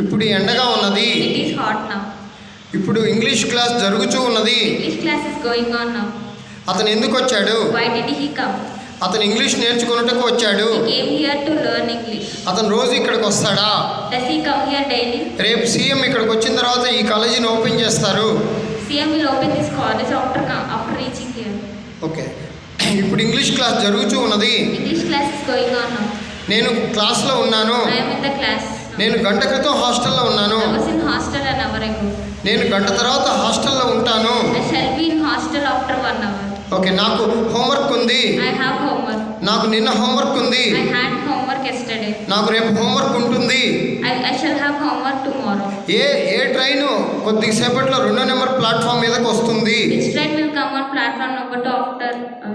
ఇప్పుడు ఎండగా ఉన్నది. It is hot now. ఇప్పుడు ఇంగ్లీష్ క్లాస్ జరుగుతూ ఉన్నది. English class is going on now. అతను ఎందుకు వచ్చాడు? Why did he come? అతను ఇంగ్లీష్ నేర్చుకున్నట్టుకు వచ్చాడు. He came here to learn English. అతను రోజు ఇక్కడికి వస్తాడా? Does he come here daily? రేపు సీఎం ఇక్కడికి వచ్చిన తర్వాత ఈ కాలేజీని ఓపెన్ చేస్తారు. CM will open this college after reaching here. Okay, ఇప్పుడు ఇంగ్లీష్ క్లాస్ జరుగుతూ ఉన్నది. English class is going on now. నేను క్లాస్లో ఉన్నాను. I am in the class. నేను గంట క్రితం హాస్టల్లో ఉన్నాను. I was in hostel an hour ago. నేను గంట తర్వాత హాస్టల్లో ఉంటాను. I shall be in hostel after 1 hour. Okay, నాకు హోంవర్క్ ఉంది. I have homework. నాకు నిన్న హోంవర్క్ ఉంది. I had homework yesterday. నాకు రేపు హోంవర్క్ ఉంటుంది. I shall have homework tomorrow. A train కొద్దిసేపట్లో 2 నెంబర్ ప్లాట్ఫామ్ మీదకి వస్తుంది. Which train will come on platform number 2 after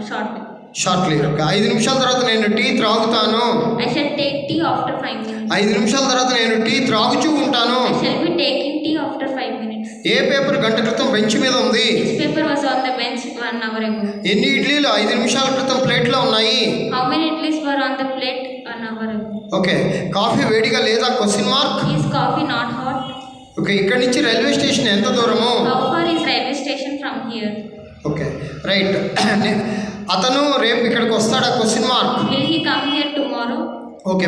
shortly? Shortly. ఒక 5 నిమిషాల తర్వాత నేను tea త్రాగుతాను. I shall take tea after 5 minutes. 5 నిమిషాల తర్వాత నేను టీ త్రాగుచూ ఉంటాను. I shall be taking tea after 5 minutes. A paper గంట క్రితం బెంచ్ మీద ఉంది? Which paper was on the bench 1 hour ago? ఎన్ని ఇడ్లీలు 5 నిమిషాల క్రితం ప్లేట్లో ఉన్నాయి? How many idlis were on the plate 1 hour ago? Okay, coffee వేడిగా లేదా? Question mark. Is coffee not hot? Okay, ఇక్కడి నుంచి రైల్వే స్టేషన్ ఎంత దూరము? How far is railway station from here? Okay, right. అతను రేపు ఇక్కడికి వస్తాడా? Question mark. Will he come here tomorrow? Okay,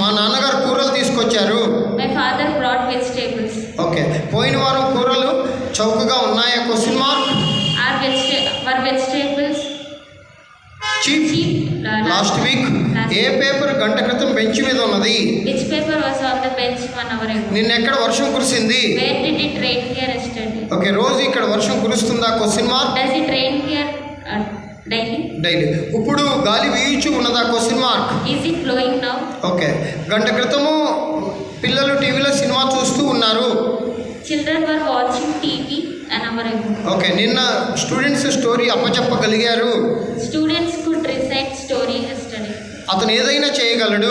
మా నాన్నగారు కూరలు తీసుకొచ్చారు. My father brought vegetables. Okay, పోయిన వారం కూరలు చౌకగా ఉన్నాయా? Question mark. Were vegetables cheap cheap? Last week. A paper గంట క్రితం బెంచ్ మీద ఉన్నది? Which paper was on the bench 1 hour ago? నిన్న ఎక్కడ వర్షం కురిసింది? Where did it rain here yesterday? Okay, రోజు ఇక్కడ వర్షం కురుస్తుందా? Question mark. Does it rain here daily? Daily. ఇప్పుడు గాలి వీచు ఉన్నదా? Question mark. Is it blowing now? Okay, గంట క్రితము పిల్లలు టీవీలో సినిమా చూస్తూ ఉన్నారు. Children were watching TV an hour ago. Okay, నిన్న స్టూడెంట్స్ స్టోరీ అప్పచెప్పగలిగారు. Students could recite story yesterday. అతను ఏదైనా చేయగలడు.